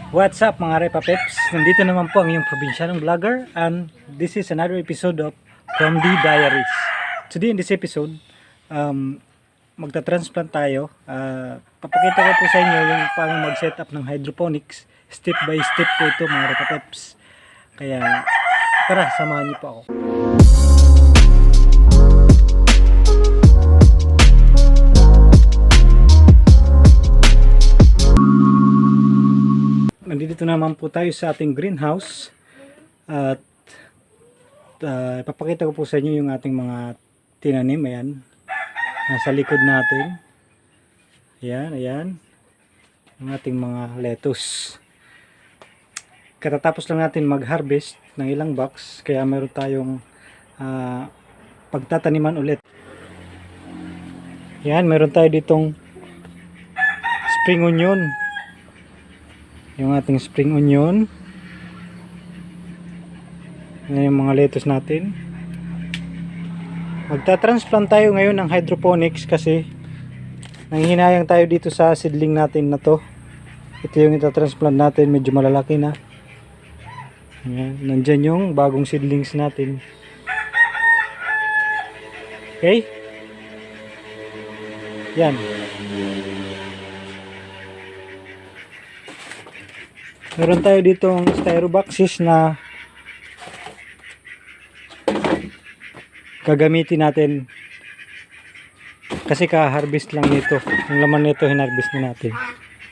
What's up mga Repa Peps? Nandito naman po ang iyong probinsyanong vlogger, and this is another episode of From the Diaries. Today in this episode, magta-transplant tayo. Papakita ko po sa inyo yung paano mag-setup ng hydroponics. Step by step po ito mga Repa Peps. Kaya tara, samahan niyo po ako. Nandito naman po tayo sa ating greenhouse at ipapakita ko po sa inyo yung ating mga tinanim. Ayan, nasa likod natin. Ayan yung ating mga lettuce. Katatapos lang natin mag-harvest ng ilang box, kaya meron tayong pagtataniman ulit. Ayan, meron tayo ditong spring onion. Yung ating spring onion. Yan yung mga lettuce natin. Magta-transplant tayo ngayon ng hydroponics kasi nanghihinayang tayo dito sa seedling natin na to. Ito yung ita-transplant natin, medyo malalaki na. Yan, nandyan yung bagong seedlings natin. Okay? Yan. Meron tayo ditong styro boxes na gagamitin natin kasi ka-harvest lang nito. Yung laman nito hinarvest na natin.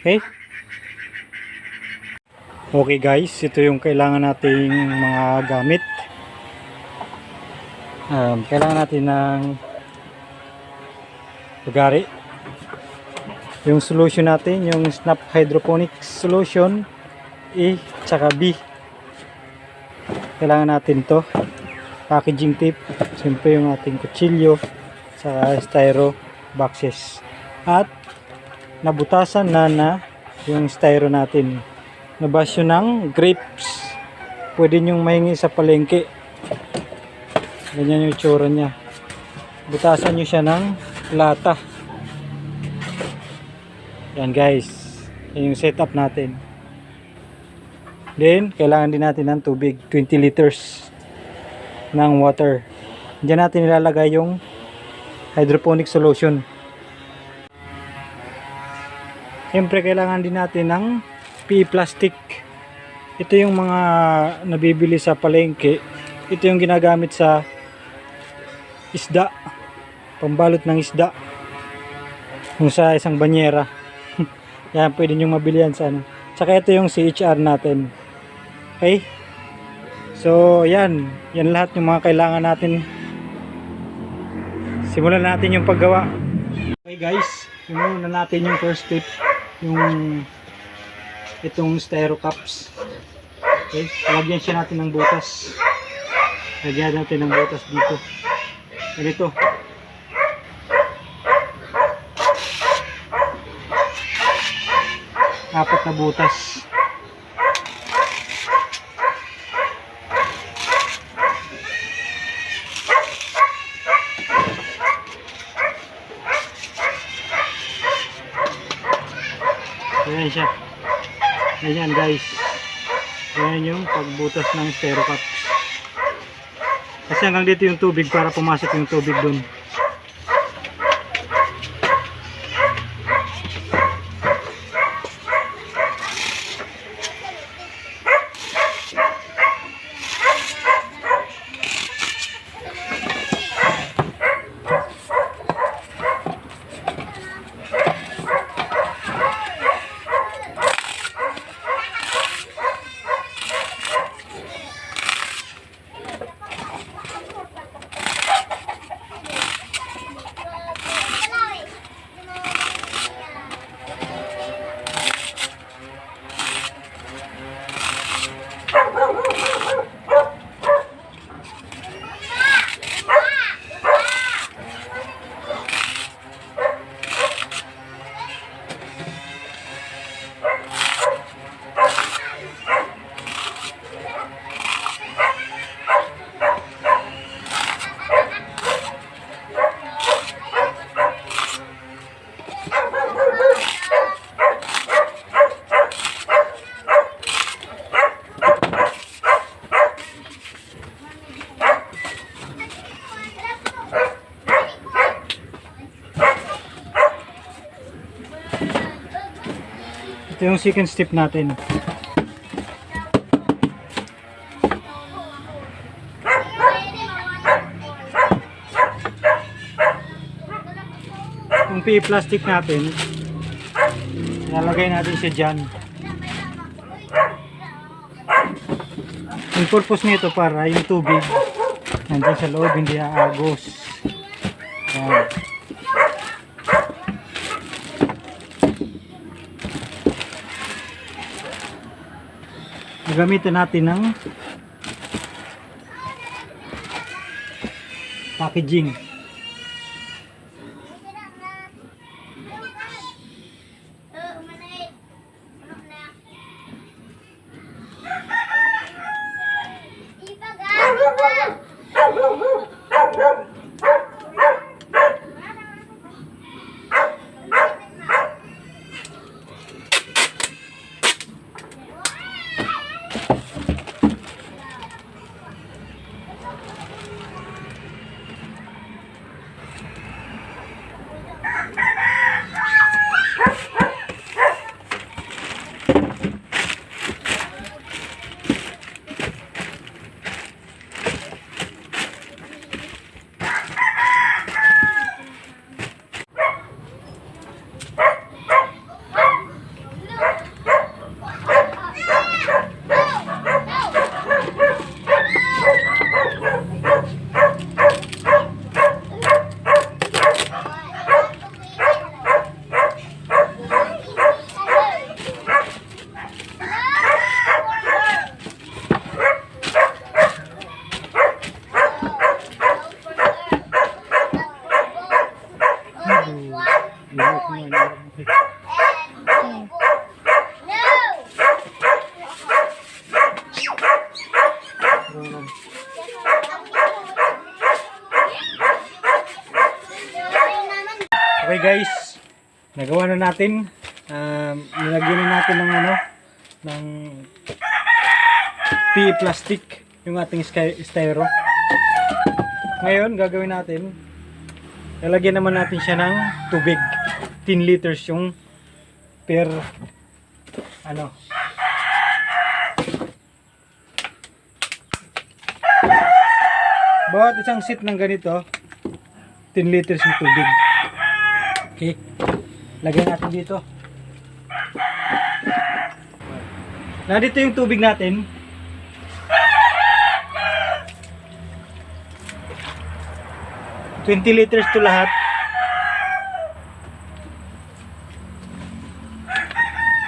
Okay? Okay guys, ito yung kailangan nating mga gamit. Kailangan natin ng lugari. Yung solution natin, yung Snap Hydroponics Solution A tsaka B. Kailangan natin to. Packaging tape, siyempre yung ating kutsilyo sa styro boxes. At nabutasan na yung styro natin. Nabasyo ng grapes. Pwede nyong mahingi sa palengke. Ganyan yung itsura niya. Butasan nyo siya ng lata. Yan guys, yan yung setup natin. Then, kailangan din natin ng tubig, 20 liters ng water. Diyan natin ilalagay yung hydroponic solution. Siyempre, kailangan din natin ng PE plastic. Ito yung mga nabibili sa palengke. Ito yung ginagamit sa isda. Pambalot ng isda. Kung sa isang banyera. Yan, pwede nyo mabili yan sa ano. Tsaka ito yung CHR natin. Okay? So, yan lahat yung mga kailangan natin. Simulan natin yung paggawa. Okay guys, simulan na natin yung first step, yung itong styro cups. Okay, lagyan siya natin ng butas. Lagyan natin ng butas dito. Ganito. Apat na butas. Ayan siya. Ayan guys. Ayan yung pagbutas ng styro cups. Kasi hanggang dito yung tubig para pumasok yung tubig dun. yung second step natin. Yung PE plastic natin, ilalagay natin siya dyan. Yung purpose nito para yung tubig nandiyan sa loob, hindi aagos. Yan. Gamitin natin ng packaging. Okay guys, nagawa na natin. Nilagyan na natin ng ng PE plastic yung ating styro. Ngayon gagawin natin, lalagyan naman natin siya ng tubig. 10 liters yung per bawat isang seat ng ganito 10 liters ng tubig. Okay, lagyan natin dito. Nandito yung tubig natin. $20 liters to lahat.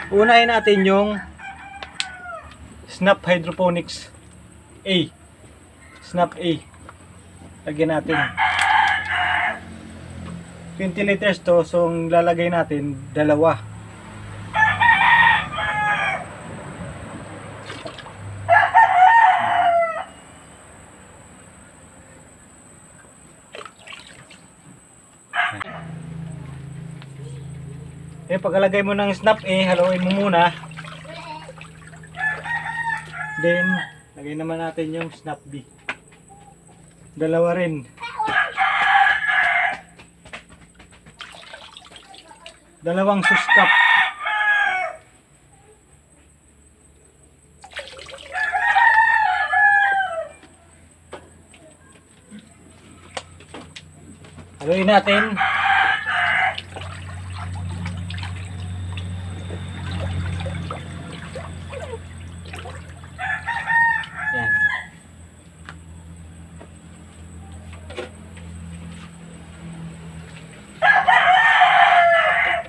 Unahin natin yung Snap Hydroponics A. Snap A. Lagyan natin. 20 liters to, so lalagay natin dalawa. Pagkalagay mo ng Snap A, haluin mo muna. Then, lagay naman natin yung Snap B. Dalawa rin. Dalawang suskap. Haluin natin. Yan.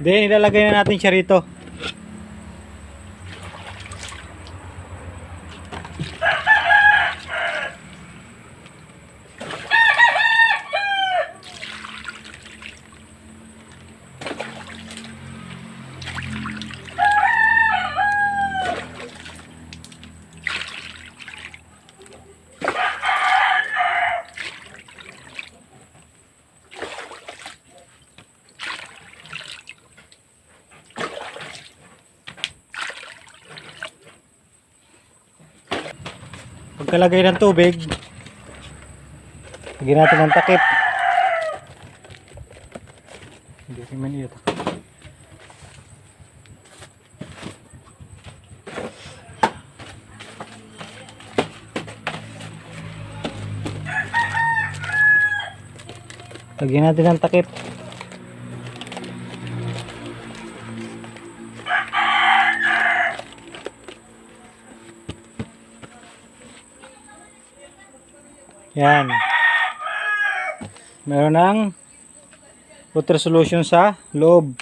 Then ilalagay na natin siya rito. Pagkalagay ng tubig, lagyan natin ng takip. Hindi man ito takip. Lagyan natin ng takip. Yan. Meron ng water solution sa loob.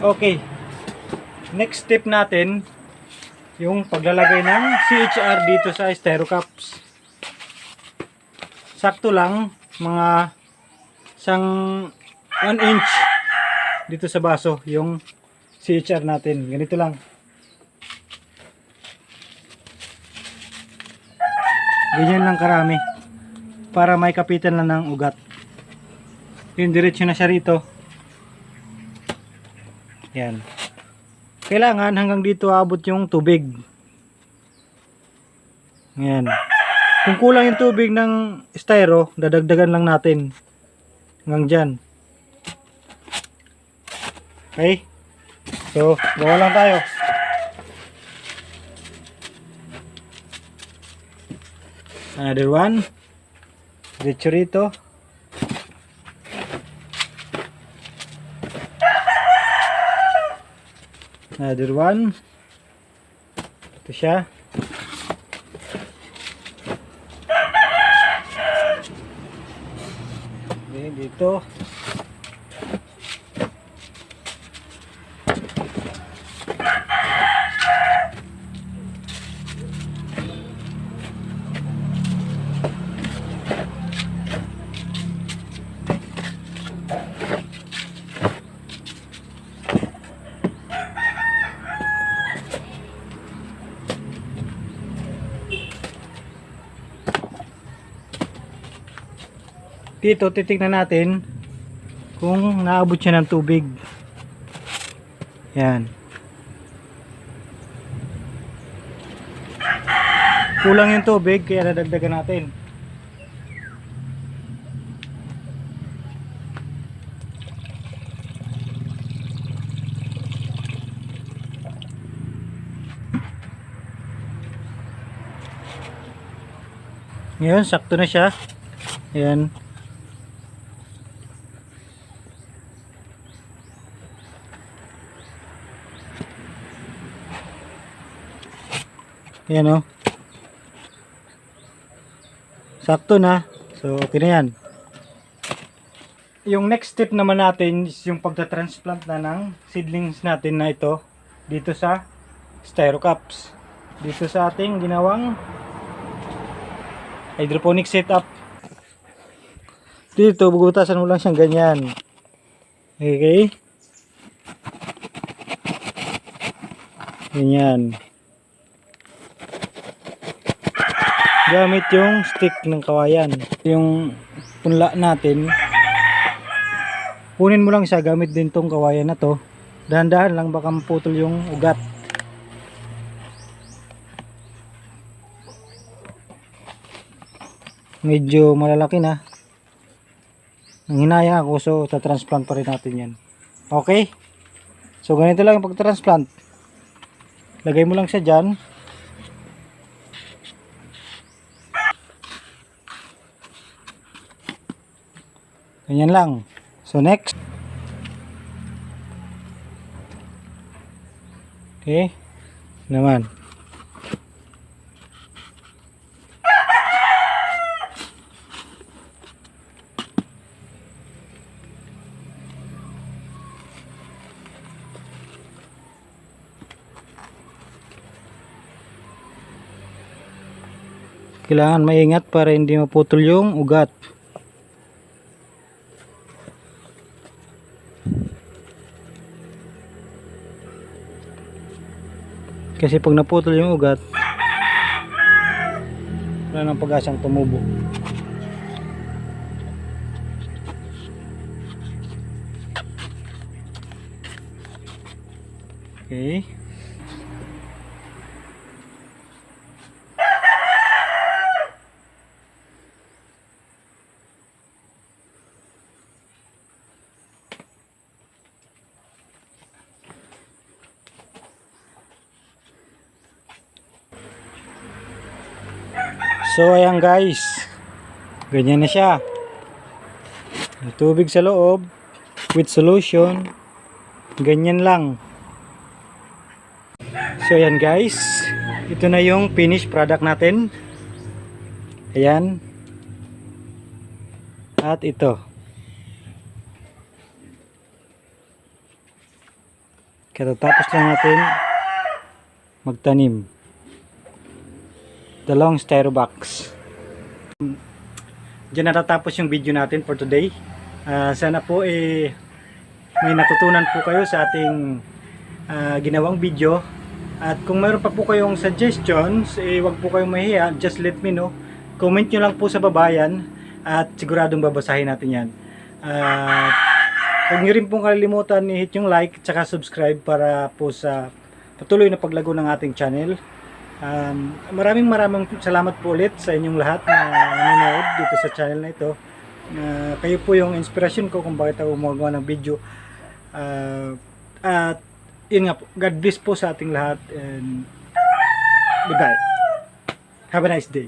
Okay. Next step natin yung paglalagay ng CHR dito sa styro cups. Sakto lang, mga isang 1 inch dito sa baso yung CHR natin. Ganito lang. Ganyan lang karami para may kapitan lang ng ugat. Yung diretso na siya rito. Yan. Kailangan hanggang dito abot yung tubig. Yan. Kung kulang yung tubig ng styro, dadagdagan lang natin hanggang dyan. Okay? So, gawa lang tayo. Another one. Diretso rito. Another one. Ito siya. Okay, dito. Dito titignan natin kung naabot siya ng tubig. Yan. Kulang yung tubig kaya nadagdagan natin. Ngayon sakto na siya. Yan. Yan o. Sakto na. So okay na yan. Yung next step naman natin is yung pagta-transplant na ng seedlings natin na ito dito sa styro cups. Dito sa ating ginawang hydroponic setup. Dito bugutasan mo lang siyang ganyan. Okay? Ganyan. Gamit yung stick ng kawayan. Yung punla natin, kunin mo lang siya gamit din tong kawayan na to. Dahan-dahan lang baka maputol yung ugat. Medyo malalaki na. Nanghinayang ako so ta-transplant pa rin natin yan. Okay? So ganito lang yung pag-transplant. Lagay mo lang siya dyan. Ganyan lang. So next. Okay. Naman. Kailangan maingat para hindi maputol yung ugat. Kasi pag naputol yung ugat, wala nang pag-asang tumubo. Okay. So ayan guys, ganyan na siya. May tubig sa loob with solution. Ganyan lang. So ayan guys, ito na yung finished product natin. Ayan. At ito. Katatapos lang natin magtanim. Dalawang styro box. Diyan natatapos yung video natin for today. Sana po may natutunan po kayo sa ating ginawang video. At kung mayroon pa po kayong suggestions, wag po kayong mahiya, just let me know. Comment nyo lang po sa babayan at siguradong babasahin natin yan. Huwag nyo rin pong kalilimutan i-hit yung like at saka subscribe para po sa patuloy na paglago ng ating channel. Maraming salamat po ulit sa inyong lahat na nanonood dito sa channel na ito. Kayo po yung inspirasyon ko kung bakit ako gumagawa ng video. At yun nga po, God bless po sa ating lahat and goodbye. Have a nice day.